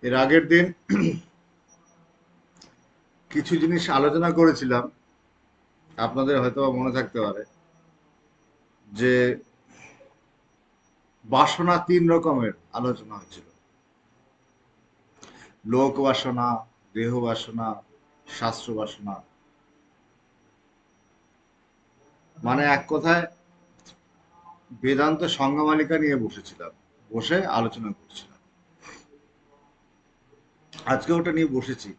এর আগের দিন কিছু জিনিস আলোচনা করেছিলাম, আপনাদের হয়তো মনে থাকতে পারে যে বাসনা তিন রকমের আলোচনা হয়েছিল: লোক বাসনা, দেহ বাসনা, শাস্ত্র বাসনা। মানে এক কথায় বেদান্ত সংজ্ঞামালিকা নিয়ে বসেছিলাম, বসে আলোচনা করছিলাম। আজকে ওটা নিয়ে বসেছি।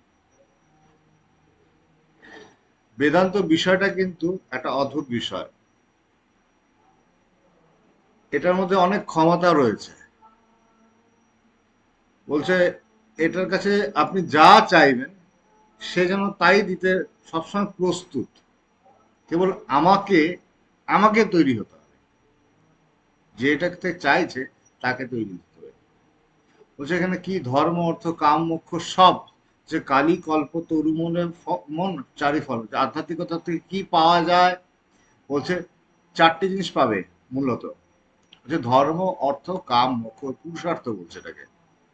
বেদান্ত বিষয়টা কিন্তু একটা অদ্ভুত বিষয়। এটার মধ্যে অনেক ক্ষমতা রয়েছে। বলছে এটার কাছে আপনি যা চাইবেন সে যেন তাই দিতে সবসময় প্রস্তুত। কেবল আমাকে আমাকে তৈরি হতে হবে, যে এটাকে চাইছে তাকে তৈরি হতে হবে। বলছে এখানে কি ধর্ম অর্থ কাম মোক্ষ সব, যে কালী কল্প তরু মনে মন চারি ফল। আধ্যাত্মিকতা থেকে কি পাওয়া যায়? বলছে চারটি জিনিস পাবে মূলত। বলছে ধর্ম অর্থ কাম মোক্ষ, পুরুষার্থ বলছে এটাকে,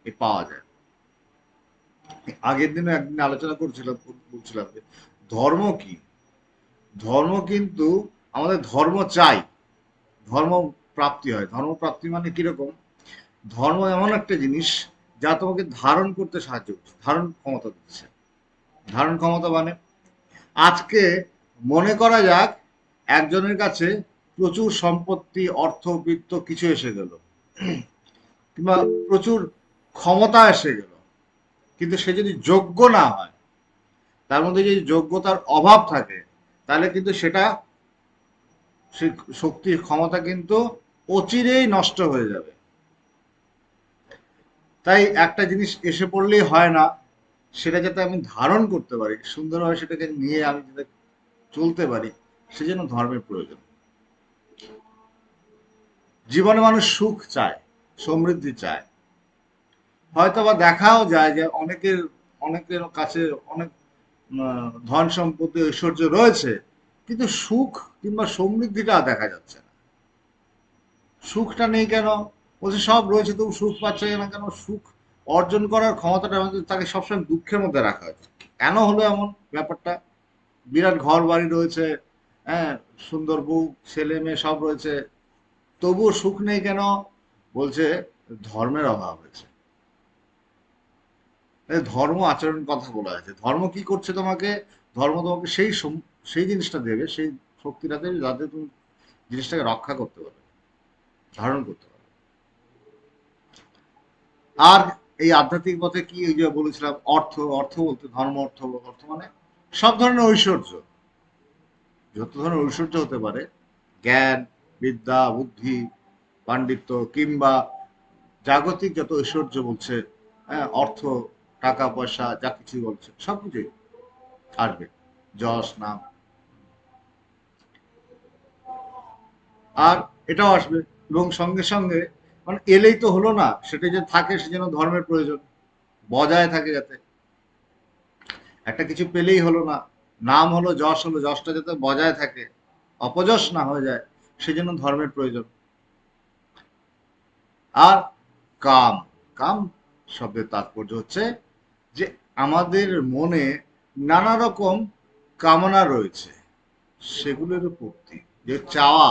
এ পাওয়া যায়। আগের দিনে একদিন আলোচনা করছিলাম, বলছিলাম যে ধর্ম কি। ধর্ম কিন্তু আমাদের ধর্ম চাই, ধর্ম প্রাপ্তি হয়। ধর্ম প্রাপ্তি মানে কিরকম? ধর্ম এমন একটা জিনিস যা তোমাকে ধারণ করতে সাহায্য করছে, ধারণ ক্ষমতা দিচ্ছে। ধারণ ক্ষমতা মানে আজকে মনে করা যাক একজনের কাছে প্রচুর সম্পত্তি, অর্থ, বৃত্ত কিছু এসে গেল, কিংবা প্রচুর ক্ষমতা এসে গেল, কিন্তু সে যদি যোগ্য না হয়, তার মধ্যে যদি যোগ্যতার অভাব থাকে, তাহলে কিন্তু সেটা, সেই শক্তির ক্ষমতা কিন্তু অচিরেই নষ্ট হয়ে যাবে। তাই একটা জিনিস এসে পড়লেই হয় না, সেটা যাতে আমি ধারণ করতে পারি সুন্দরভাবে, সেটাকে নিয়ে আমি যাতে চলতে পারি, সেজন্য ধর্মের প্রয়োজন। জীবনে মানুষ সুখ চায়, সমৃদ্ধি চায়। হয়তো বা দেখাও যায় যে অনেকের অনেকের কাছে অনেক ধন সম্পত্তি ঐশ্বর্য রয়েছে, কিন্তু সুখ কিংবা সমৃদ্ধিটা দেখা যাচ্ছে না। সুখটা নেই কেন? বলছে সব রয়েছে তবু সুখ পাচ্ছে না কেন? সুখ অর্জন করার ক্ষমতাটা আমাদের, তাকে সবসময় দুঃখের মধ্যে রাখা হয়েছে। কেন হলো এমন ব্যাপারটা? বিরাট ঘর বাড়ি রয়েছে, হ্যাঁ, সুন্দর বউ, ছেলে মেয়ে সব রয়েছে, তবুও সুখ নেই কেন? বলছে ধর্মের অভাব হয়েছে। ধর্ম আচরণ কথা বলা হয়েছে। ধর্ম কি করছে তোমাকে? ধর্ম তোমাকে সেই সেই জিনিসটা দেবে, সেই শক্তিটা দেবে যাতে তুমি জিনিসটাকে রক্ষা করতে পারবে, ধারণ করতে পারবে। আর এই আধ্যাত্মিক পথে কি, ওই যে বলেছিলাম অর্থ, অর্থ বলতে ধর্ম অর্থ, অর্থ মানে সব ধরনের ঐশ্বর্য, যত ধরনের ঐশ্বর্য হতে পারে, জ্ঞান, বিদ্যা, বুদ্ধি, পাণ্ডিত্য, কিংবা জাগতিক যত ঐশ্বর্য বলছে, হ্যাঁ, অর্থ, টাকা পয়সা যা কিছুই বলছে সবকিছুই আসবে, যশ নাম, আর এটাও আসবে। এবং সঙ্গে সঙ্গে মানে এলেই তো হলো না, সেটা যে থাকে সেজন্য ধর্মের প্রয়োজন, বজায় থাকে যাতে। একটা কিছু পেলেই হলো না, নাম হলো, যশ হলো, যশটা যাতে বজায় থাকে, অপযশ না হয়ে যায়, সেজন্য ধর্মের প্রয়োজন। আর কাম, কাম শব্দের তাৎপর্য হচ্ছে যে আমাদের মনে নানা রকম কামনা রয়েছে, সেগুলোরও পূর্তি, যে চাওয়া,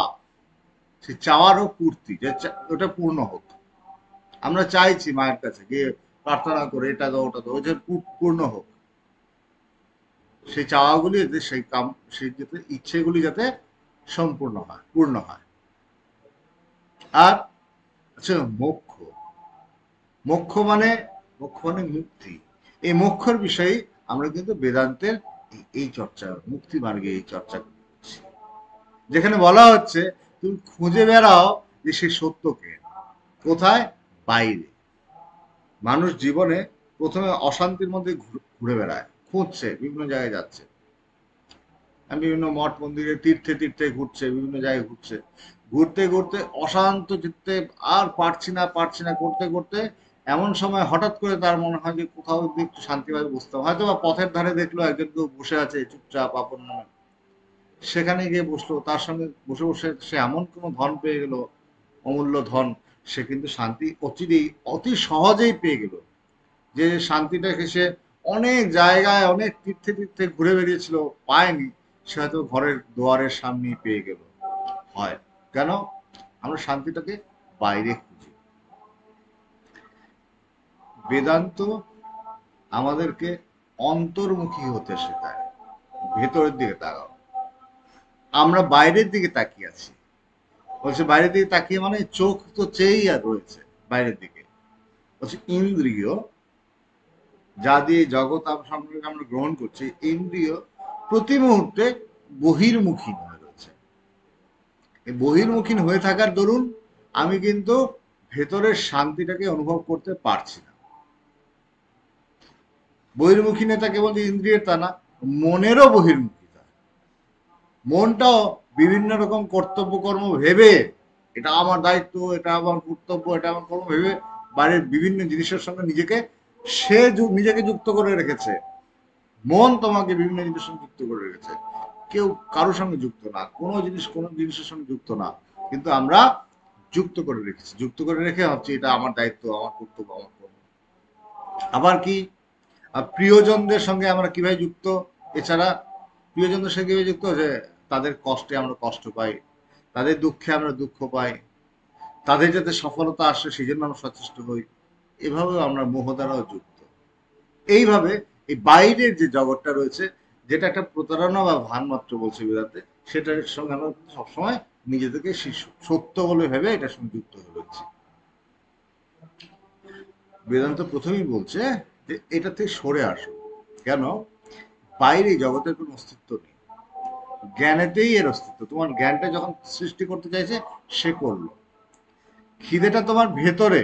সে চাওয়ারও পূর্তি, যে ওটা পূর্ণ হোক। আমরা চাইছি মায়ের কাছে গিয়ে প্রার্থনা করে এটা দাও ওটা দাও, ওই যে পূর্ণ হোক সেই চাওয়াগুলি, যাতে সেই কাম, সেই যাতে ইচ্ছেগুলি যাতে সম্পূর্ণ হয়, পূর্ণ হয়। আর আচ্ছা, মোক্ষ, মোক্ষ মানে, মোক্ষ মানে মুক্তি। এই মোক্ষর বিষয়ে আমরা কিন্তু বেদান্তের এই চর্চা, মুক্তি মার্গে এই চর্চা করছি, যেখানে বলা হচ্ছে তুমি খুঁজে বেড়াও যে সেই সত্যকে কোথায়? বাইরে। মানুষ জীবনে প্রথমে অশান্তির মধ্যে ঘুরে বেড়ায়, খুঁজছে, বিভিন্ন জায়গায় যাচ্ছে, বিভিন্ন মঠ মন্দিরে তীর্থে তীর্থে ঘুরছে, বিভিন্ন জায়গায় ঘুরছে, ঘুরতে ঘুরতে অশান্ত চিত্তে আর পারছি না পারছি না করতে করতে এমন সময় হঠাৎ করে তার মনে হয় যে কোথাও যদি একটু শান্তিভাবে বসতাম, হয়তো বা পথের ধারে দেখলো একজন কেউ বসে আছে চুপচাপ আপন মনে, সেখানে গিয়ে বসলো, তার সঙ্গে বসে বসে সে এমন কোনো ধন পেয়ে গেল, অমূল্য ধন, সে কিন্তু শান্তি অচিরেই অতি সহজেই পেয়ে গেল। যে শান্তিটাকে সে অনেক জায়গায় অনেক তীর্থে তীর্থে ঘুরে বেরিয়েছিল, পায়নি, সে হয়তো ঘরের দুয়ারের সামনেই পেয়ে গেল। হয় কেন? আমরা শান্তিটাকে বাইরে খুঁজি। বেদান্ত আমাদেরকে অন্তর্মুখী হতে শেখায়, ভেতরের দিকে তাকাও। আমরা বাইরের দিকে তাকিয়ে আছি। বলছে বাইরের দিকে তাকিয়ে মানে চোখ তো চেয়েই আর রয়েছে বাইরের দিকে। বলছে ইন্দ্রিয় যা দিয়ে জগৎ সম্পর্কে আমরা গ্রহণ করছি, ইন্দ্রিয় প্রতি মুহূর্তে বহির্মুখী হয়ে রয়েছে। এই বহির্মুখী হয়ে থাকার দরুন আমি কিন্তু ভেতরের শান্তিটাকে অনুভব করতে পারছি না। বহির্মুখী নেতা কেবল যে ইন্দ্রিয়ের তা না, মনেরও বহির্মুখিতা। মনটাও বিভিন্ন রকম কর্তব্য কর্ম ভেবে, এটা আমার দায়িত্ব, এটা আমার কর্তব্য, এটা আমার কর্ম ভেবে বাইরের বিভিন্ন জিনিসের সঙ্গে নিজেকে নিজেকে যুক্ত করে রেখেছে। মন তোমাকে বিভিন্ন জিনিসের সঙ্গে যুক্ত করে রেখেছে। কেউ কারোর সঙ্গে যুক্ত না, কোনো জিনিসের সঙ্গে যুক্ত না, কিন্তু আমরা যুক্ত করে রেখেছি। যুক্ত করে রেখে ভাবছি এটা আমার দায়িত্ব, আমার কর্তব্য, আমার কর্ম। আবার কি প্রিয়জনদের সঙ্গে আমরা কিভাবে যুক্ত? এছাড়া প্রিয়জনদের সঙ্গে কিভাবে যুক্ত, যে তাদের কষ্টে আমরা কষ্ট পাই, তাদের দুঃখে আমরা দুঃখ পাই, তাদের যাতে সফলতা আসে সেই জন্য আমরা সচেষ্ট হই। এভাবেও আমরা মোহ দ্বারাও যুক্ত। এইভাবে এই বাইরের যে জগৎটা রয়েছে, যেটা একটা প্রতারণা বা ভান মাত্র বলছে বেদান্তে, সেটার সঙ্গে আমরা সবসময় নিজেদেরকে সত্য বলে ভেবে এটার সঙ্গে যুক্ত হয়ে রয়েছি। বেদান্ত প্রথমেই বলছে যে এটা থেকে সরে আসো। কেন? বাইরে জগতের কোনো অস্তিত্ব নেই, জ্ঞানেতেই এর অস্তিত্ব। তোমার জ্ঞানটা যখন সৃষ্টি করতে চাইছে সে করলো। খিদেটা তোমার ভেতরে।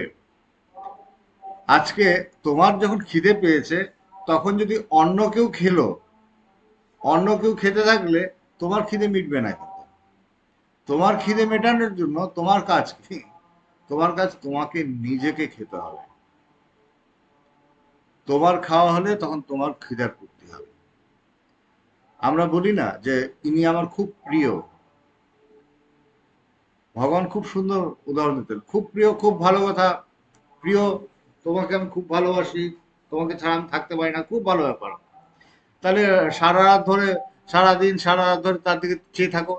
আজকে তোমার যখন খিদে পেয়েছে, তখন যদি অন্য কেউ খেলো, অন্য কেউ খেতে থাকলে তোমার খিদে মিটবে না। কিন্তু তোমার খিদে মেটানোর জন্য তোমার কাজ কি? তোমার কাজ তোমাকে নিজেকে খেতে হবে। তোমার খাওয়া হলে তখন তোমার খিদার পূর্তি হবে। আমরা বলি না যে ইনি আমার খুব প্রিয়। ভগবান খুব সুন্দর উদাহরণ দিতেন, খুব প্রিয়, খুব ভালো কথা। প্রিয়, তোমাকে আমি খুব ভালোবাসি, তোমাকে ছাড়া আমি থাকতে পারি না, খুব ভালো ব্যাপার। তাহলে সারা রাত ধরে, সারাদিন সারা রাত ধরে তার দিকে চেয়ে থাকো,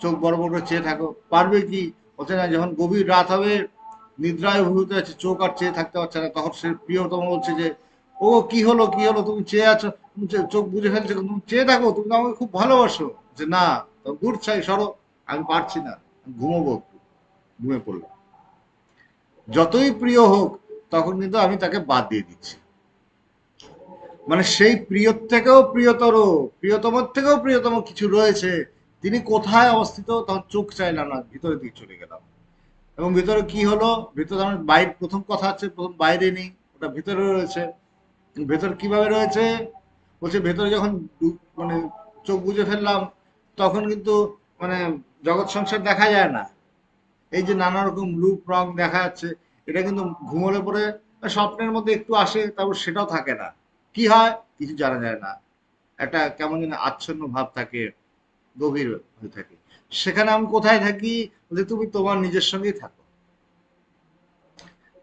চোখ বড় বড় করে চেয়ে থাকো, পারবে কি? বলছে না, যখন গভীর রাত হবে, নিদ্রায় ভূত আছে, চোখ আর চেয়ে থাকতে পারছে না, তখন সে প্রিয়তম বলছে যে ও কি হলো, কি হলো, তুমি চেয়ে আছো, তুমি চোখ বুঝে ফেলছো, তুমি চেয়ে থাকো, তুমি তো আমাকে খুব ভালোবাসো। যে না, দূর চাই, সরো, আমি পারছি না, ঘুমোবো, ঘুমে পড়লো। যতই প্রিয় হোক, তখন কিন্তু আমি তাকে বাদ দিয়ে দিচ্ছি। মানে সেই প্রিয়র থেকেও প্রিয়তর, প্রিয়তমর থেকেও প্রিয়তম কিছু রয়েছে, তিনি কোথায় অবস্থিত, তখন চোখ চাইলাম না, ভিতরে দিকে চলে গেলাম। এবং ভিতরে কি হলো? ভিতরে আমার বাইরে, প্রথম কথা হচ্ছে প্রথম বাইরে নেই, ওটা ভিতরে রয়েছে। ভেতর কিভাবে রয়েছে? বলছে ভেতরে যখন মানে চোখ বুজে ফেললাম, তখন কিন্তু মানে জগৎ সংসার দেখা যায় না। এই যে নানা রকম রূপ রং দেখা যাচ্ছে, এটা কিন্তু ঘুমোলে পরে স্বপ্নের মধ্যে একটু আসে, তারপর সেটাও থাকে না। কি হয় কিছু জানা যায় না, একটা কেমন যেন আচ্ছন্ন ভাব থাকে, গভীর হয়ে থাকে। সেখানে আমি কোথায় থাকি? যে তুমি তোমার নিজের সঙ্গেই থাকো।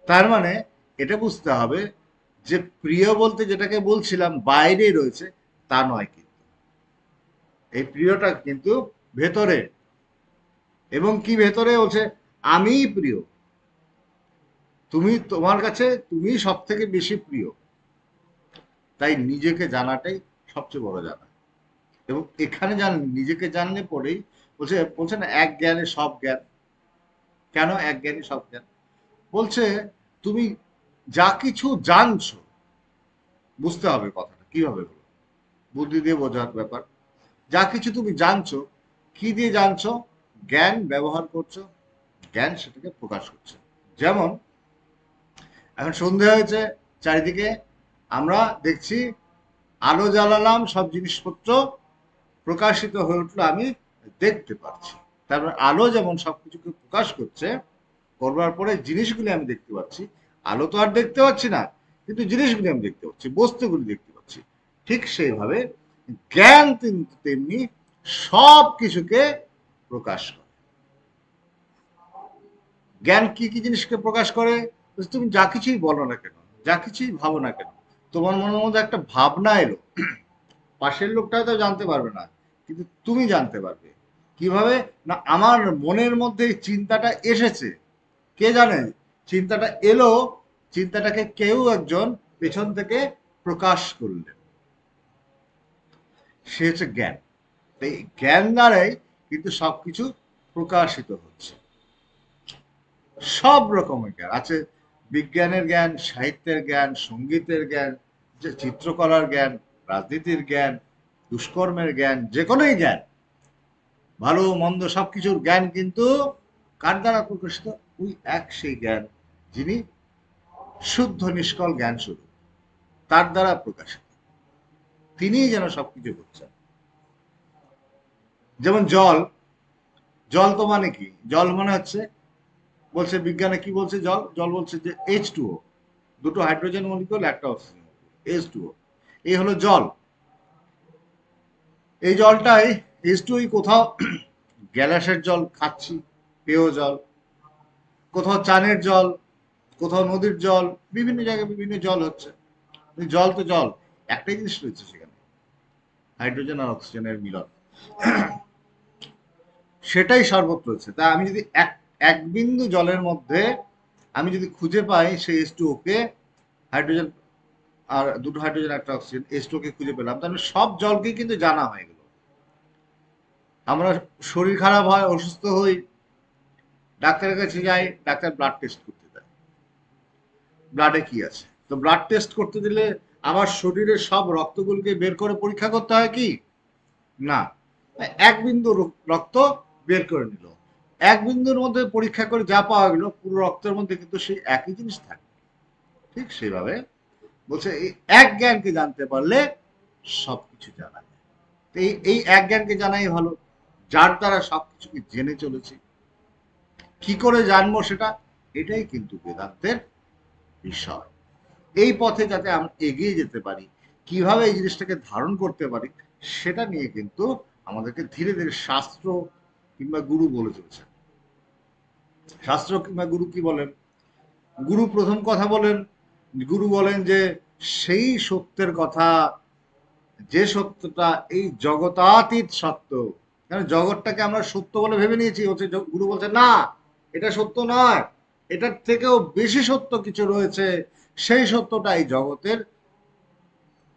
তার মানে এটা বুঝতে হবে যে প্রিয় বলতে যেটাকে বলছিলাম বাইরে রয়েছে, তা নয়। কিন্তু এই প্রিয়টা কিন্তু ভেতরে। এবং কি ভেতরে? বলছে আমিই প্রিয়, তুমি, তোমার কাছে তুমি সব থেকে বেশি প্রিয়। তাই নিজেকে জানাটাই সবচেয়ে বড় জানা। এবং এখানে নিজেকে জানলে পরেই বলছে, বলছে না এক জ্ঞানে সব জ্ঞান। কেন এক জ্ঞানে সব জ্ঞান? বলছে তুমি যা কিছু জানছো, বুঝতে হবে কথাটা কিভাবে হলো, বুদ্ধি দিয়ে বোঝার ব্যাপার। যা কিছু তুমি জানছো, কি দিয়ে জানছো? জ্ঞান ব্যবহার করছো, জ্ঞান সেটাকে প্রকাশ করছে। যেমন এখন সন্ধে হয়েছে, চারিদিকে আমরা দেখছি আলো জ্বালালাম, সব জিনিসপত্র প্রকাশিত হয়ে উঠলো, আমি দেখতে পাচ্ছি। তারপর আলো যেমন সবকিছুকে প্রকাশ করছে, করবার পরে জিনিসগুলি আমি দেখতে পাচ্ছি। আলো তো আর দেখতে পাচ্ছি না, কিন্তু জিনিসগুলি আমি দেখতে পাচ্ছি, বস্তুগুলি দেখতে পাচ্ছি। ঠিক সেইভাবে জ্ঞান কিন্তু তেমনি সব কিছুকে প্রকাশ করে। জ্ঞান কি কি জিনিসকে প্রকাশ করে? তুমি যা কিছুই বলো না কেন, যা কিছুই ভাবো না কেন, তোমার মনের মধ্যে একটা ভাবনা এলো, পাশের লোকটা হয়তো জানতে পারবে না, কিন্তু তুমি জানতে পারবে। কিভাবে? না, আমার মনের মধ্যে এই চিন্তাটা এসেছে, কে জানে চিন্তাটা এলো, চিন্তাটাকে কেউ একজন পেছন থেকে প্রকাশ করলেন, সে হচ্ছে জ্ঞান। এই জ্ঞান দ্বারাই কিন্তু সবকিছু প্রকাশিত হচ্ছে। সব রকমের জ্ঞান আছে, বিজ্ঞানের জ্ঞান, সাহিত্যের জ্ঞান, সঙ্গীতের জ্ঞান, যে চিত্রকলার জ্ঞান, রাজনীতির জ্ঞান, দুষ্কর্মের জ্ঞান, যে কোনোই জ্ঞান, ভালো মন্দ সবকিছুর জ্ঞান কিন্তু কার দ্বারা প্রকাশিত? ওই এক সেই জ্ঞান, যিনি শুদ্ধ নিষ্কল জ্ঞান স্বরূপ, তার দ্বারা প্রকাশিত। তিনিই যেন সবকিছু করছেন। যেমন জল, জল তো মানে কি? জল মানে হচ্ছে, বলছে বিজ্ঞানে কি বলছে, জল জল বলছে যে H2O, দুটো হাইড্রোজেন মলিকুল, একটা অক্সিজেন, H2O, এই হলো জল। এই জলটাই H2O কোথাও গ্যালাসের জল খাচ্ছি, পেয় জল, কোথাও চানের জল, কোথাও নদীর জল, বিভিন্ন জায়গায় বিভিন্ন জল হচ্ছে। জল তো জল, একটাই জিনিস রয়েছে সেখানে, হাইড্রোজেন আর অক্সিজেনের মিলন, সেটাই সর্বত্র রয়েছে। তা আমি যদি এক এক বিন্দু জলের মধ্যে আমি যদি খুঁজে পাই সেই H2O কে, হাইড্রোজেন আর দুটো হাইড্রোজেন একটা অক্সিজেন, H2O কে খুঁজে পেলাম, তাহলে সব জলকেই কিন্তু জানা হয়ে গেল। আমরা শরীর খারাপ হয়, অসুস্থ হই, ডাক্তারের কাছে যাই, ডাক্তার ব্লাড টেস্ট করতে দেয়, ব্লাডে কি আছে। তো ব্লাড টেস্ট করতে দিলে আমার শরীরের সব রক্তগুলোকে বের করে পরীক্ষা করতে হয় কি? না, এক বিন্দু রক্ত বের করে নিল, এক বিন্দুর মধ্যে পরীক্ষা করে যা পাওয়া গেল, পুরো রক্তের মধ্যে কিন্তু সেই একই জিনিস থাকে। ঠিক সেভাবে বলছে এই এক জ্ঞানকে জানতে পারলে সবকিছু জানা যায়। এই এই এক জ্ঞানকে জানাই ভালো, যার দ্বারা সবকিছুকে জেনে চলেছি। কি করে জানবো সেটা? এটাই কিন্তু বেদান্তের বিষয়। এই পথে যাতে আমরা এগিয়ে যেতে পারি, কিভাবে এই জিনিসটাকে ধারণ করতে পারি, সেটা নিয়ে কিন্তু আমাদেরকে ধীরে ধীরে শাস্ত্র কিংবা গুরু বলে চলেছে। শাস্ত্র কিংবা গুরু কি বলেন? গুরু প্রথম কথা বলেন, গুরু বলেন যে সেই সত্যের কথা, যে সত্যটা এই জগতাতীত সত্য। কারণ জগৎটাকে আমরা সত্য বলে ভেবে নিয়েছি, হচ্ছে গুরু বলছে না, এটা সত্য নয়, এটার থেকেও বেশি সত্য কিছু রয়েছে, সেই সত্যটা এই জগতের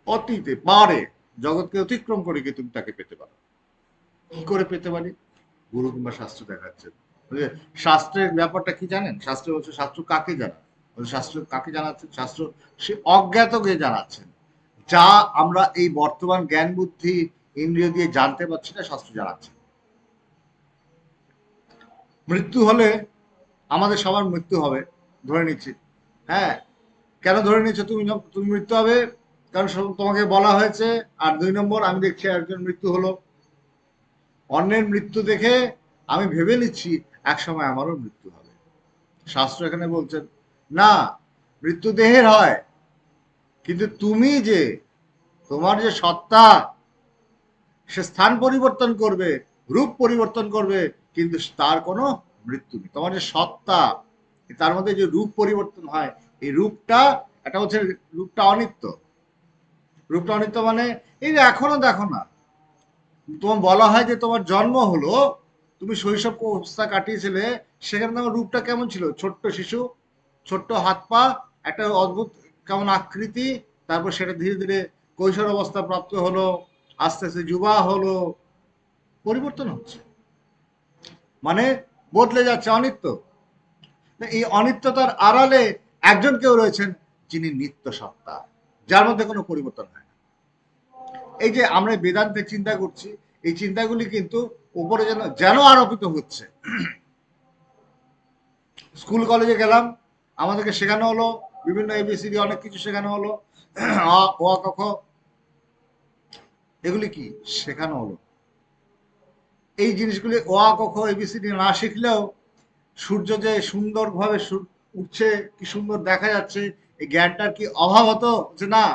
অতীতে পারে, জগৎকে অতিক্রম করে কি তুমি তাকে পেতে পারো। কি করে পেতে পারি? গুরু কিংবা শাস্ত্র দেখাচ্ছে। শাস্ত্রের ব্যাপারটা কি জানেন? শাস্ত্র বলছে, শাস্ত্র কাকে জানান? শাস্ত্র কাকে জানাচ্ছেন? শাস্ত্র সে অজ্ঞাতকে জানাচ্ছেন, যা আমরা এই বর্তমান জ্ঞান বুদ্ধি ইন্দ্রিয় দিয়ে জানতে পারছি না, শাস্ত্র জানাচ্ছে। মৃত্যু হলে আমাদের সবার মৃত্যু হবে, ধরে নিচ্ছি। হ্যাঁ, কেন ধরে নিচ্ছ তুমি? তুমি মৃত্যু হবে কারণ তোমাকে বলা হয়েছে। আর দুই নম্বর, আমি দেখছি একজন মৃত্যু হলো, অন্যের মৃত্যু দেখে আমি ভেবে নিচ্ছি এক সময় আমারও মৃত্যু হবে। শাস্ত্র এখানে বলছেন না, মৃত্যু দেহের হয়, কিন্তু তুমি যে, তোমার যে সত্তা, সে স্থান পরিবর্তন করবে, রূপ পরিবর্তন করবে, কিন্তু তার কোনো মৃত্যু নেই। তোমার যে সত্তা, তার মধ্যে যে রূপ পরিবর্তন হয়, এই রূপটা, এটা হচ্ছে রূপটা অনিত্য। রূপটা অনিত্য মানে এই যে এখনো দেখো না, তোমার বলা হয় যে তোমার জন্ম হলো, তুমি শৈশব অবস্থা কাটিয়েছিলে, সেখানে তোমার রূপটা কেমন ছিল? ছোট্ট শিশু, ছোট্ট হাত পা, একটা অদ্ভুত কেমন আকৃতি, তারপর সেটা ধীরে ধীরে কৈশোর অবস্থা প্রাপ্ত হলো, আস্তে আস্তে যুবা হলো, পরিবর্তন হচ্ছে, মানে বদলে যাচ্ছে, অনিত্য। এই অনিত্যতার আড়ালে একজন কেউ রয়েছেন, যিনি নিত্য সত্তা, যার মধ্যে কোনো পরিবর্তন হয় না। এই যে আমরা বেদান্তে চিন্তা করছি, এই চিন্তাগুলি কিন্তু উপরে যেন যেন আরোপিত হচ্ছে। স্কুল কলেজে গেলাম, আমাদেরকে শেখানো হলো বিভিন্ন এবিসিডি, অনেক কিছু শেখানো হলো, অ ক খ, এগুলি কি শেখানো হলো? এই জিনিসগুলি অ ক খ এবিসিডি না শিখলেও সূর্য যে সুন্দরভাবে উঠছে, কি সুন্দর দেখা যাচ্ছে, এই জ্ঞানটার কি অভাব হতো? যে না,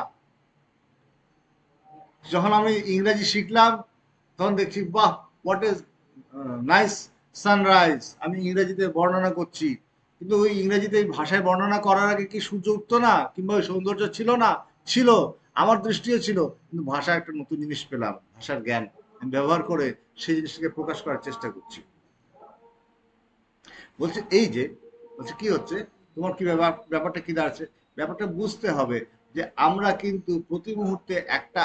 যখন আমি ইংরেজি শিখলাম তখন দেখছি বাহ, হোয়াট ইজ নাইস সানরাইজ, আমি ইংরেজিতে বর্ণনা করছি, কিন্তু ওই ইংরেজিতে এই ভাষায় বর্ণনা করার আগে কি সূর্য উঠতো না, কিংবা ওই সৌন্দর্য ছিল না? ছিল, আমার দৃষ্টিও ছিল, কিন্তু ভাষা একটা নতুন জিনিস পেলাম, ভাষার জ্ঞান আমি ব্যবহার করে সেই জিনিসটাকে প্রকাশ করার চেষ্টা করছি। বলছে এই যে, বলছে কি হচ্ছে, তোমার কি ব্যাপারটা কি দাঁড়াচ্ছে, ব্যাপারটা বুঝতে হবে যে আমরা কিন্তু প্রতি মুহূর্তে একটা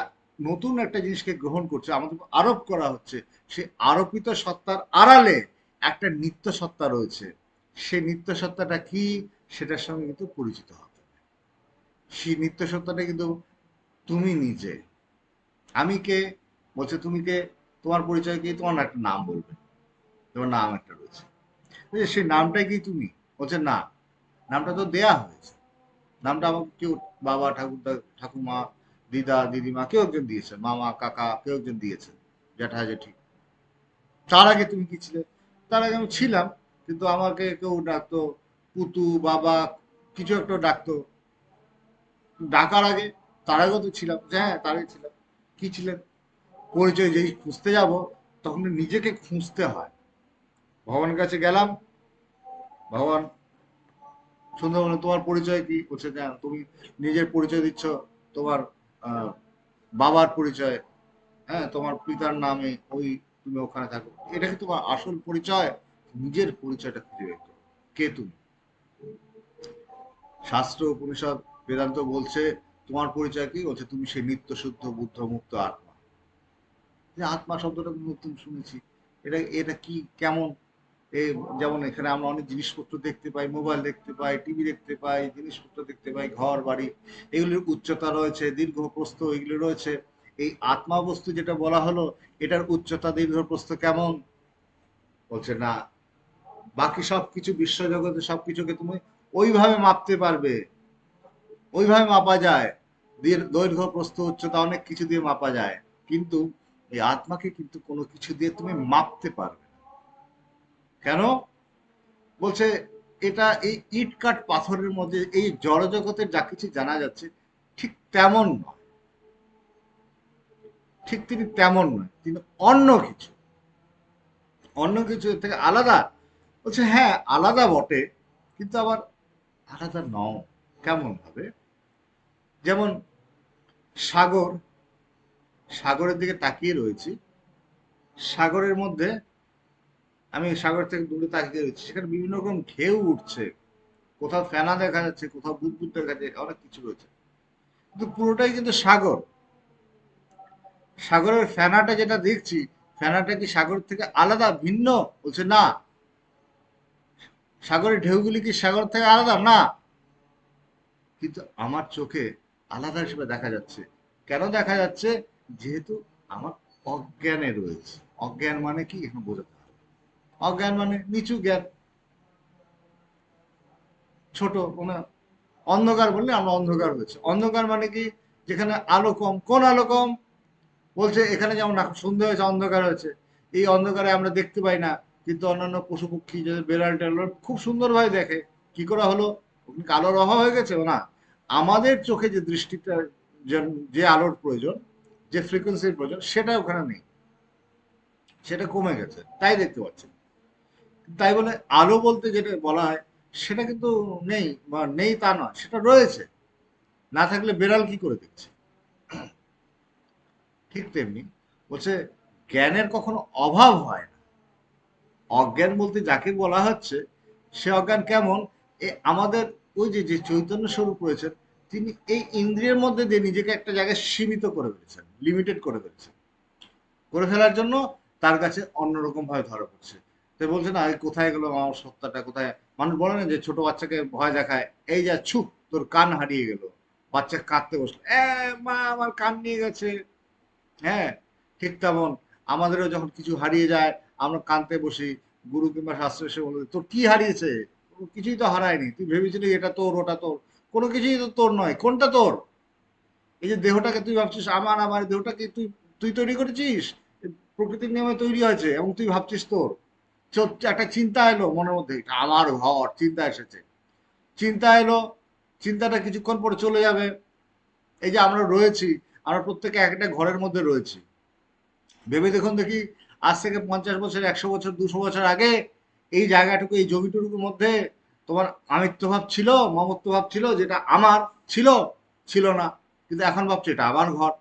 নতুন একটা জিনিসকে গ্রহণ করছি, আমাদের উপর আরোপ করা হচ্ছে। সেই আরোপিত সত্তার আড়ালে একটা নিত্য সত্তা রয়েছে। সেই নিত্য সত্তাটা কি, সেটার সঙ্গে কিন্তু পরিচিত হতে হবে। সেই নিত্য সত্তাটা কিন্তু তুমি নিজে। আমি কে, বলছে তুমি কে, তোমার পরিচয় কি, তোমার একটা নাম বলবে, তোমার নাম একটা রয়েছে, সেই নামটাই কি তুমি? বলছে না, নামটা তো দেয়া হয়েছে, নামটা আমাকে কেউ, বাবা, ঠাকুরদা, ঠাকুমা, দিদা, দিদিমা, কেউ একজন দিয়েছেন, মামা, কাকা, কেউ একজন দিয়েছেন, জ্যাঠা, জেঠি। তার আগে তুমি কি ছিলে? তার আগে আমি ছিলাম, কিন্তু আমাকে কেউ ডাকতো পুতু, বাবা, কিছু একটা ডাকতো। ডাকার আগে, তার আগেও তো ছিলাম, যে হ্যাঁ তার আগে ছিলাম। কি ছিলেন? পরিচয় যেই খুঁজতে যাব, তখন নিজেকে খুঁজতে হয়। ভগবানের কাছে গেলাম, ভগবান সুন্দরবনে তোমার পরিচয় কি? বলছে না, তুমি নিজের পরিচয় দিচ্ছ তোমার আহ, বাবার পরিচয়, হ্যাঁ তোমার পিতার নামে, ওই তুমি ওখানে থাকো, এটা কি তোমার আসল পরিচয়? নিজের পরিচয়টা খুঁজে বের করো, কে তুমি। শাস্ত্র, উপনিষদ, বেদান্ত বলছে তোমার পরিচয় কি? বলছে তুমি সেই নিত্য শুদ্ধ বুদ্ধ মুক্ত আত্মা। যে আত্মা শব্দটা নতুন শুনেছি, এটা এটা কি, কেমন? এই যেমন এখানে আমরা অনেক জিনিসপত্র দেখতে পাই, মোবাইল দেখতে পাই, টিভি দেখতে পাই, জিনিসপত্র দেখতে পাই, ঘর বাড়ি, এগুলির উচ্চতা রয়েছে, দীর্ঘ প্রস্থ এগুলি রয়েছে। এই আত্মা বস্তু যেটা বলা হলো, এটার উচ্চতা দীর্ঘ প্রস্থ কেমন? বলছে না, বাকি সবকিছু বিশ্বজগতে সবকিছুকে তুমি ওইভাবে মাপতে পারবে, ওইভাবে মাপা যায়, দৈর্ঘ্য প্রস্থ উচ্চতা অনেক কিছু দিয়ে মাপা যায়, কিন্তু এই আত্মাকে কিন্তু কোনো কিছু দিয়ে তুমি মাপতে পারবে না। কেন? বলছে এটা এই ইট কাঠ পাথরের মধ্যে এই জড়জগতের যা কিছু জানা যাচ্ছে, ঠিক তেমন নয়, ঠিক তিনি তেমন নয়, তিনি অন্য কিছু, অন্য কিছু এর থেকে আলাদা। বলছে হ্যাঁ আলাদা বটে, কিন্তু আবার আলাদা নও। কেমন ভাবে? যেমন সাগর, সাগরের দিকে তাকিয়ে রয়েছি, সাগরের মধ্যে আমি সাগর থেকে দূরে তাকিয়ে রয়েছি, সেখানে বিভিন্ন রকম ঢেউ উঠছে, কোথাও ফেনা দেখা যাচ্ছে, কোথাও বুদবুদ দেখা যাচ্ছে, অনেক কিছু রয়েছে, কিন্তু পুরোটাই কিন্তু সাগর। সাগরের ফেনাটা যেটা দেখছি, ফেনাটা কি সাগর থেকে আলাদা, ভিন্ন? বলছে না। সাগরের ঢেউগুলি কি সাগর থেকে আলাদা? না। কিন্তু আমার চোখে আলাদা হিসেবে দেখা যাচ্ছে। কেন দেখা যাচ্ছে? যেহেতু আমার অজ্ঞানে রয়েছে। অজ্ঞান মানে কি, এখন বোঝাতে হবে। অজ্ঞান মানে নিচু জ্ঞান, ছোট মানে অন্ধকার বললে আমরা অন্ধকার হয়েছে। অন্ধকার মানে কি, যেখানে আলো কম। কোন আলো কম? বলছে এখানে যেমন এখন সন্ধ্যা হয়েছে, অন্ধকার হয়েছে, এই অন্ধকারে আমরা দেখতে পাই না, কিন্তু অন্যান্য পশু পক্ষী, যে বেড়াল টেড়াল খুব সুন্দরভাবে দেখে। কি করে হলো? ওখানে কি আলোর অভাব হয়ে গেছে? না, আমাদের চোখে যে দৃষ্টিটা, যে আলোর প্রয়োজন, যে ফ্রিকোয়েন্সির প্রয়োজন, সেটা ওখানে নেই, সেটা কমে গেছে, তাই দেখতে পাচ্ছেন। তাই বলে আলো বলতে যেটা বলা হয়, সেটা কিন্তু নেই, বা নেই তা নয়, সেটা রয়েছে। না থাকলে বেড়াল কি করে দেখছে? ঠিক তেমনি বলছে জ্ঞানের কখনো অভাব হয় না। অজ্ঞান বলতে যাকে বলা হচ্ছে, সে অজ্ঞান কেমন? আমাদের ওই যে যে চৈতন্য স্বরূপ রয়েছেন, তিনি এই ইন্দ্রিয়ের মধ্যে দিয়ে নিজেকে একটা জায়গায় সীমিত করে ফেলেছেন, লিমিটেড করে ফেলেছেন। করে ফেলার জন্য তার কাছে অন্যরকম ভাবে ধরা পড়ছে। তো বলছে না, এই কোথায় গেল আমার সত্তাটা, কোথায়? মানুষ বলে না যে ছোট বাচ্চাকে ভয় দেখায়, এই যা ছুপ, তোর কান হারিয়ে গেল। বাচ্চা কাঁদতে বসলো, মা আমার কান নিয়ে গেছে। হ্যাঁ, ঠিক তেমন আমাদেরও যখন কিছু হারিয়ে যায়, আমরা কাঁদতে বসি। গুরু কিংবা শাস্ত্র এসে বলে, তোর কি হারিয়েছে? কিছুই তো হারায়নি, তুই ভেবেছিলি এটা তোর, ওটা তোর। কোনো কিছুই তো তোর নয়। কোনটা তোর? এই যে দেহটাকে তুই ভাবছিস আমার, আমার দেহটাকে তুই তুই তৈরি করেছিস, প্রকৃতির নিয়মে তৈরি হয়েছে, এবং তুই ভাবছিস তোর। একটা চিন্তা এলো মনের মধ্যে, এটা আমার ঘর, চিন্তা এসেছে, চিন্তা এলো, চিন্তাটা কিছুক্ষণ পরে চলে যাবে। এই যে আমরা রয়েছি, আমরা প্রত্যেকে একটা ঘরের মধ্যে রয়েছি। ভেবে দেখুন দেখি, আজ থেকে 50 বছর, 100 বছর, 200 বছর আগে এই জায়গাটুকু, এই জমিটুকুর মধ্যে তোমার আমিত্ব ভাব ছিল, মমত্ব ভাব ছিল, যেটা আমার ছিল, ছিল না, কিন্তু এখন ভাবছো এটা আমার ঘর।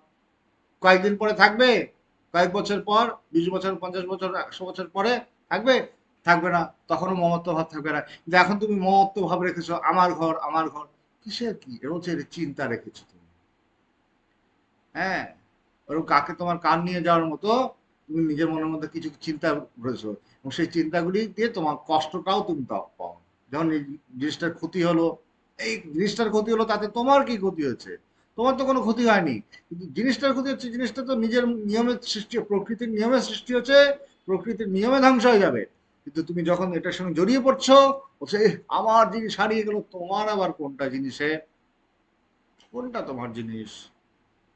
কয়েকদিন পরে থাকবে, কয়েক বছর পর, 20 বছর, 50 বছর, 100 বছর পরে থাকবে, থাকবে না, তখনও মমত্ব ভাব থাকবে না। কিন্তু এখন তুমি মমত্ব ভাব রেখেছো, আমার ঘর, আমার ঘর। কিসের কি? এটা হচ্ছে চিন্তা রেখেছো তুমি। হ্যাঁ, ওরকম কাকে তোমার কান নিয়ে যাওয়ার মতো তুমি নিজের মনের মধ্যে কিছু চিন্তা করেছো, এবং সেই চিন্তাগুলি দিয়ে তোমার কষ্টটাও তুমি পাও। যখন এই জিনিসটার ক্ষতি হলো, এই জিনিসটার ক্ষতি হলো, তাতে তোমার কি ক্ষতি হয়েছে? তোমার তো কোনো ক্ষতি হয়নি, কিন্তু জিনিসটার ক্ষতি হচ্ছে। জিনিসটা তো নিজের নিয়মের সৃষ্টি, প্রকৃতির নিয়মের সৃষ্টি হচ্ছে, প্রকৃতির নিয়মে ধ্বংস হয়ে যাবে। কিন্তু তুমি যখন এটার সঙ্গে জড়িয়ে পড়ছো, বলছে "এহ, আমার জিনিস হারিয়ে গেল"। তোমার আবার কোনটা জিনিসে, কোনটা তোমার জিনিস?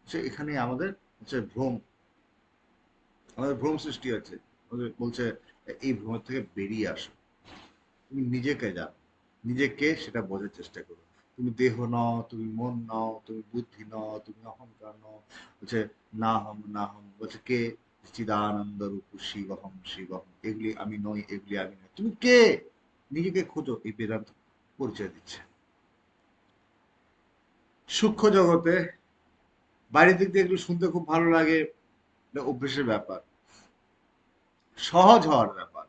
সে এখানে আমাদের হচ্ছে ভ্রম, আমাদের ভ্রম সৃষ্টি হচ্ছে। আমাদের বলছে এই ভ্রম থেকে বেরিয়ে আসো, তুমি নিজেকে জানো, নিজেকে সেটা বোঝার চেষ্টা করো। তুমি দেহ নও, তুমি মন নও, তুমি বুদ্ধি নও, তুমি অহংকার নও। বলছে না হম না হম, বলছে কে? চিদানন্দ রূপ শিবহম শিবহম, এগুলি আমি নই, এগুলি আমি নই। তুমি কে? নিজেকে খোঁজো, এই বেদান্ত পরিচয় দিচ্ছে। সূক্ষ্ম জগতে বাইরের দিক দিয়ে এগুলো শুনতে খুব ভালো লাগে, এটা অভ্যেসের ব্যাপার, সহজ হওয়ার ব্যাপার।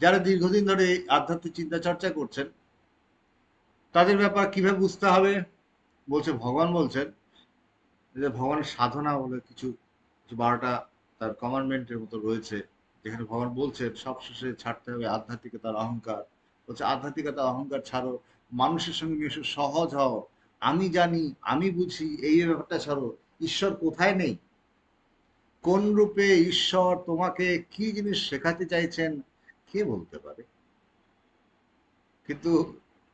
যারা দীর্ঘদিন ধরে এই আধ্যাত্মিক চিন্তা চর্চা করছেন, তাদের ব্যাপার কিভাবে বুঝতে হবে? বলছে ভগবান বলছেন যে ভগবানের সাধনা বলে কিছু কিছু 12টা তার কমান্ডমেন্টের মতো রয়েছে, যেখানে ভগবান বলছেন সবশেষে ছাড়তে হবে আধ্যাত্মিকতার অহংকার। বলছে আধ্যাত্মিকতা অহংকার ছাড়ো, মানুষের সঙ্গে মিশে সহজ হও, আমি জানি, আমি বুঝি, এই ব্যাপারটা ছাড়ো। ঈশ্বর কোথায় নেই, কোন রূপে ঈশ্বর তোমাকে কি জিনিস শেখাতে চাইছেন, কে বলতে পারে? কিন্তু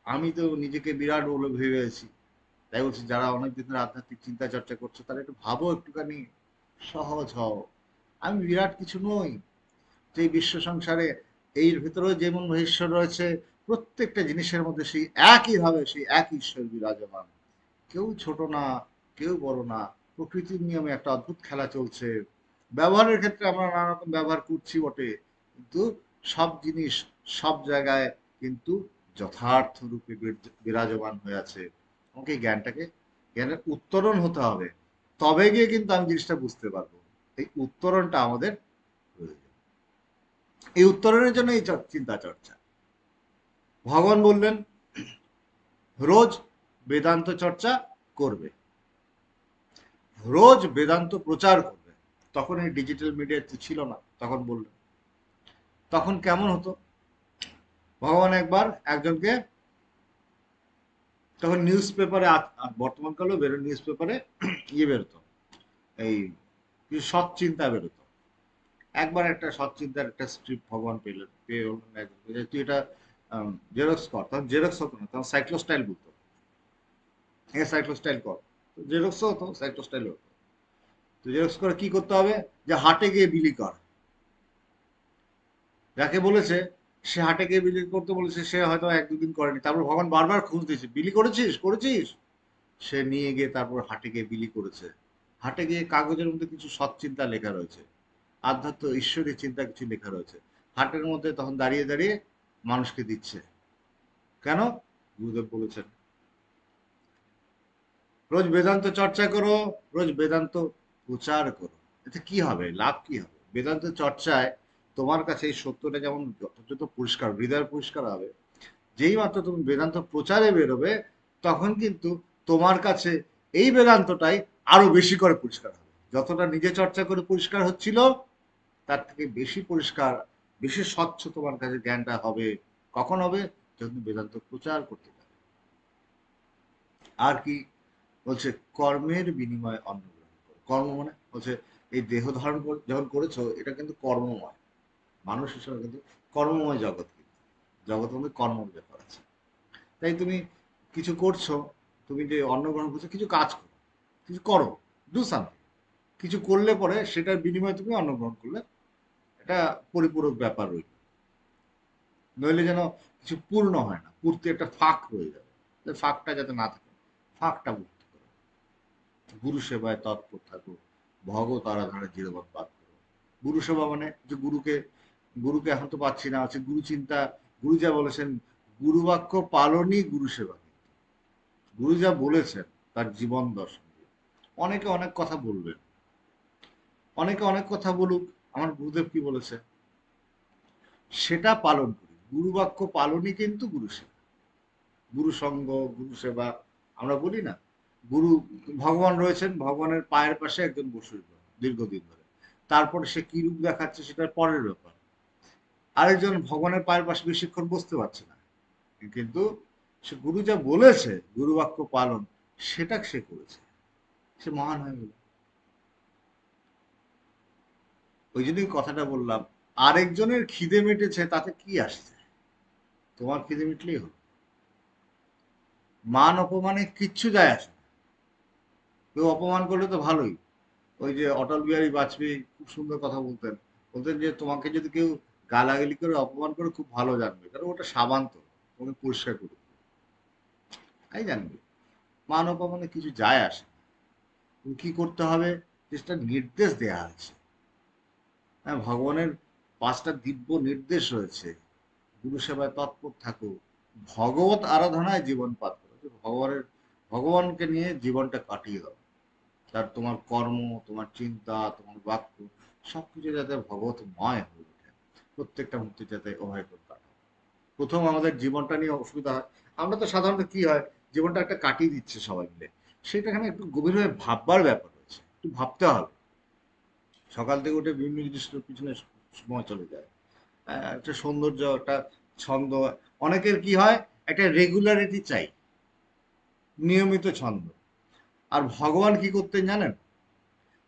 আমি তো নিজেকে বিরাট বলে ভেবেছি। তাই বলছি, যারা অনেকদিন ধরে আধ্যাত্মিক চিন্তা চর্চা করছো, তারা একটু ভাবো, একটুখানি সহজ হও। আমি বিরাট কিছু নই। যে এই বিশ্ব সংসারে এর ভিতরেও যেমন ঈশ্বর রয়েছে, প্রত্যেকটা জিনিসের মধ্যে সেই একই ভাবে সেই এক ঈশ্বর বিরাজমান। কেউ ছোট না, কেউ বড় না। প্রকৃতির নিয়মে একটা অদ্ভুত খেলা চলছে। ব্যবহারের ক্ষেত্রে আমরা নানা রকম ব্যবহার করছি বটে, কিন্তু সব জিনিস সব জায়গায় কিন্তু যথার্থ রূপে বিরাজমান হয়ে আছে। আমাকে এই জ্ঞানটাকে, জ্ঞানের উত্তরণ হতে হবে, তবে গিয়ে কিন্তু আমি জিনিসটা বুঝতে পারবো। এই উত্তরণটা আমাদের প্রয়োজন। এই উত্তরণের জন্য এই চিন্তা চর্চা। ভগবান বললেন রোজ বেদান্ত চর্চা করবে, রোজ বেদান্ত প্রচার করবে। তখন এই ডিজিটাল মিডিয়া ছিল না, তখন বললেন। তখন কেমন হতো? ভগবান একবার একজনকে, তখন নিউজ পেপারে, বর্তমান কালেও বেরো, নিউজ পেপারে ইয়ে বেরোতো, এই কিছু সৎ চিন্তা বেরোতো। একবার একটা সৎ চিন্তার একটা স্ক্রিপ্ট ভগবান পেলেন, পেয়ে বললেন একজনকে যে তুই এটা জেরক্স কর। তখন জেরক্স হতো না, তখন সাইক্লোস্টাইল বলতো, সাইক্লোস্টাইল কর। জেরক্স হতো, সাইক্লোস্টাইল হতো। তো জেরক্স করে কি করতে হবে? যে হাটে গিয়ে বিলি কর। যাকে বলেছে, সে হাটে গিয়ে বিলি করতে বলেছে, সে হয়তো 1-2 দিন করেনি। তারপর ভগবান বারবার খোঁজ দিয়েছে, বিলি করেছিস, করেছিস? সে নিয়ে গিয়ে তারপর হাটে গিয়ে বিলি করেছে। হাটে গিয়ে কাগজের মধ্যে কিছু সৎ চিন্তা লেখা রয়েছে, আধ্যাত্ম ঈশ্বরের চিন্তা কিছু লেখা রয়েছে। হাটের মধ্যে তখন দাঁড়িয়ে দাঁড়িয়ে মানুষকে দিচ্ছে। কেন? গুরুদেব বলেছেন রোজ বেদান্ত চর্চা করো, রোজ বেদান্ত প্রচার করো। এতে কি হবে, লাভ কি হবে? বেদান্ত চর্চায় তোমার কাছে এই সত্যটা যেমন যথাযথ পরিষ্কার, হৃদয় পরিষ্কার হবে। যেই মাত্র তুমি বেদান্ত প্রচারে বেরোবে, তখন কিন্তু তোমার কাছে এই বেদান্তটাই আরো বেশি করে পরিষ্কার হবে। যতটা নিজে চর্চা করে পরিষ্কার হচ্ছিল, তার থেকে বেশি পরিষ্কার, বেশি স্বচ্ছ তোমার কাছে জ্ঞানটা হবে। কখন হবে? যখন বেদান্ত প্রচার করতে পারবে। আর কি বলছে? কর্মের বিনিময়ে অন্ন গ্রহণ করো। কর্ম মানে বলছে এই দেহ ধারণ যখন করেছো, এটা কিন্তু কর্মময়। মানুষ হিসেবে কিন্তু কর্মময় জগৎ, কিন্তু জগতের মধ্যে কর্মের ব্যাপার আছে। তাই তুমি কিছু করছো, তুমি যে অন্ন গ্রহণ করছো, কিছু কাজ করো, কিছু করো, ডু সামথিং। কিছু করলে পরে সেটার বিনিময়ে তুমি অন্ন গ্রহণ করলে, এটা পরিপূরক ব্যাপার রইল। নইলে যেন কিছু পূর্ণ হয় না, পূর্তি একটা ফাঁক রয়ে যাবে। ফাঁকটা যাতে না থাকে, ফাঁকটা মুক্ত করো। গুরু সেবায় তৎপর থাকো, ভগৎ আরাধনায় দৃঢ়বৎ করো। গুরু সেবা মানে যে গুরুকে, গুরুকে এখন তো পাচ্ছি না, আছে গুরু চিন্তা। গুরু যা বলেছেন, গুরু বাক্য পালনই গুরু সেবা। গুরু যা বলেছেন তার জীবন দর্শন দিয়ে। অনেকে অনেক কথা বলবেন, অনেকে অনেক কথা বলুক, আমার গুরুদেব কি বলেছে সেটা পালন করি। গুরু বাক্য পালনই কিন্তু গুরু সেবা। গুরু সঙ্গ, গুরু সেবা, আমরা বলি না গুরু, ভগবান রয়েছেন, ভগবানের পায়ের পাশে একজন বসে দীর্ঘদিন ধরে, তারপরে সে কি রূপ দেখাচ্ছে সেটা পরের ব্যাপার। আরেকজন ভগবানের পায়ের পাশে বেশিক্ষণ বসতে পারছে না, কিন্তু সে গুরু যা বলেছে গুরু বাক্য পালন, সেটা সে করেছে, সে মহান হয়ে গেল। ওই জন্যই কথাটা বললাম, আরেকজনের খিদে মেটেছে তাতে কি আসছে, তোমার খিদে মিটলেই হলো। মান অপমানে কিচ্ছু যায় আসে না। কেউ অপমান করলে তো ভালোই। ওই যে অটল বিহারী বাজপেয়ী খুব সুন্দর কথা বলতেন, বলতেন যে তোমাকে যদি কেউ গালাগালি করে অপমান করে খুব ভালো জানবে, কারণ ওটা সাবান তো, তোমাকে পরিষ্কার করে দেবে, তাই জানবে। মান অপমানে কিছু যায় আসে না। তুমি কি করতে হবে যেটা নির্দেশ দেয়া আছে, হ্যাঁ, ভগবানের 5টা দিব্য নির্দেশ রয়েছে। গুরু সেবায় তৎপর থাকো, ভগবত আরাধনায় জীবন পাত করো, যে ভগবানকে নিয়ে জীবনটা কাটিয়ে দাও। তার তোমার কর্ম, তোমার চিন্তা, তোমার বাক্য সবকিছু যাতে ভগবতময় হয়ে ওঠে, প্রত্যেকটা মুহূর্তে যাতে অভয় করে কাটাও। প্রথম আমাদের জীবনটা নিয়ে অসুবিধা হয়, আমরা তো সাধারণত কি হয়, জীবনটা একটা কাটিয়ে দিচ্ছে সবাই মিলে, সেটাখানে একটু গভীরভাবে ভাববার ব্যাপার রয়েছে, একটু ভাবতে হবে। সকাল থেকে উঠে বিভিন্ন জিনিসের পিছনে সময় চলে যায়। একটা সৌন্দর্য, একটা ছন্দ, অনেকের কি হয়, একটা রেগুলারিটি চাই, নিয়মিত ছন্দ। আর ভগবান কি করতেন জানেন,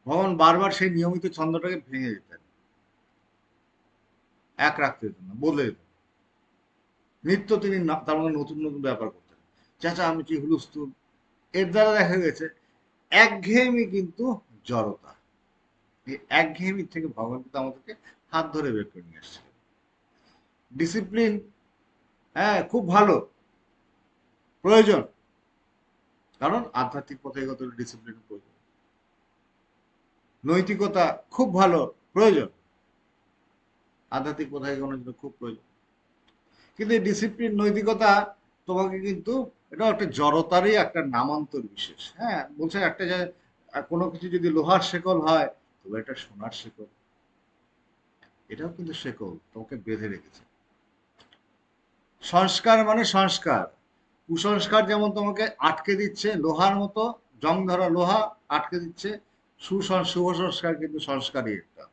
ভগবান বারবার সেই নিয়মিত ছন্দটাকে ভেঙে দিতেন, এক রাখতে দিতেন না, বদলে দিতেন। নিত্য তিনি তার মধ্যে নতুন নতুন ব্যাপার করতেন, চেঁচামেচি হুলস্থুল, এর দ্বারা দেখা গেছে একঘেয়েমি কিন্তু জড়তা। এই একঘেয়েমি থেকে ভগবান কিন্তু আমাদেরকে হাত ধরে বের করে নিয়ে আসছে। ডিসিপ্লিন, হ্যাঁ, খুব ভালো, প্রয়োজন, কারণ আধ্যাত্মিক পথে এগোতে হলে ডিসিপ্লিন প্রয়োজন। নৈতিকতা খুব ভালো, প্রয়োজন, আধ্যাত্মিক পথে এগোনোর জন্য খুব প্রয়োজন। কিন্তু এই ডিসিপ্লিন, নৈতিকতা তোমাকে কিন্তু, এটাও একটা জড়তারই একটা নামান্তর বিশেষ। হ্যাঁ, বলছে একটা যে কোনো কিছু যদি লোহার শেকল হয়, তবে এটা সোনার শেকল, এটাও কিন্তু শেকল, তোমাকে বেঁধে রেখেছে। সংস্কার মানে সংস্কার, কুসংস্কার যেমন তোমাকে আটকে দিচ্ছে, লোহার মতো জং ধরা লোহা আটকে দিচ্ছে, শুভ সংস্কার কিন্তু সংস্কারই একটা।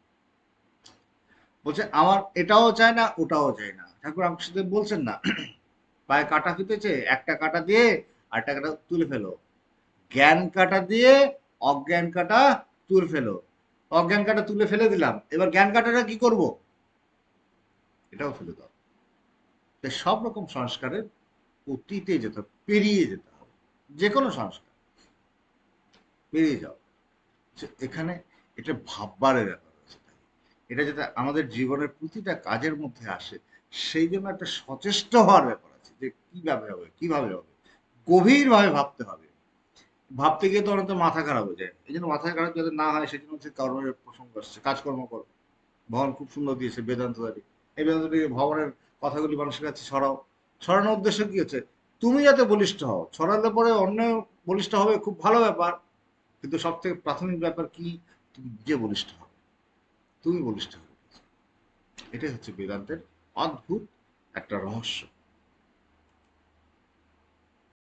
বলছে আমার এটাও চাই না ওটাও চাই না, ঠাকুর রামকৃষ্ণদেব বলছেন না, পায়ে কাটা ফুটেছে, একটা কাটা দিয়ে আরেকটা কাটা তুলে ফেলো, জ্ঞান কাটা দিয়ে অজ্ঞান কাটা তুলে ফেলো। অজ্ঞান কাটা তুলে ফেলে দিলাম, এবার জ্ঞান কাটাটা কি করব, এটাও ফেলে দাও। তাই সব রকম সংস্কারের অতীতে যেতে হবে, পেরিয়ে যেতে হবে, যে কোনো সংস্কার পেরিয়ে যাও। এখানে এটা ভাববারের ব্যাপার আছে। এটা যাতে আমাদের জীবনের প্রতিটা কাজের মধ্যে আসে, সেই জন্য একটা সচেষ্ট হওয়ার ব্যাপার আছে, যে কিভাবে হবে, কিভাবে হবে, গভীরভাবে ভাবতে হবে। ভাবতে গিয়ে তো অনেক মাথা খারাপ হয়ে যায়, এই জন্য মাথা খারাপ যাতে না হয় সেজন্য হচ্ছে কর্মের প্রসঙ্গ আসছে, কাজকর্ম করো। ভগবান খুব সুন্দর দিয়েছে বেদান্তদারি, এই বেদান্তদারি ভগবানের কথাগুলি মানুষের কাছে ছড়াও। ছড়ানোর উদ্দেশ্য কি হচ্ছে, তুমি যাতে বলিষ্ঠ হও, ছড়ালে পরে অন্য বলিষ্ঠ হবে, খুব ভালো ব্যাপার, কিন্তু সব থেকে প্রাথমিক ব্যাপার কি, তুমি নিজে বলিষ্ঠ হবে, তুমি বলিষ্ঠ হবে। এটাই হচ্ছে বেদান্তের অদ্ভুত একটা রহস্য।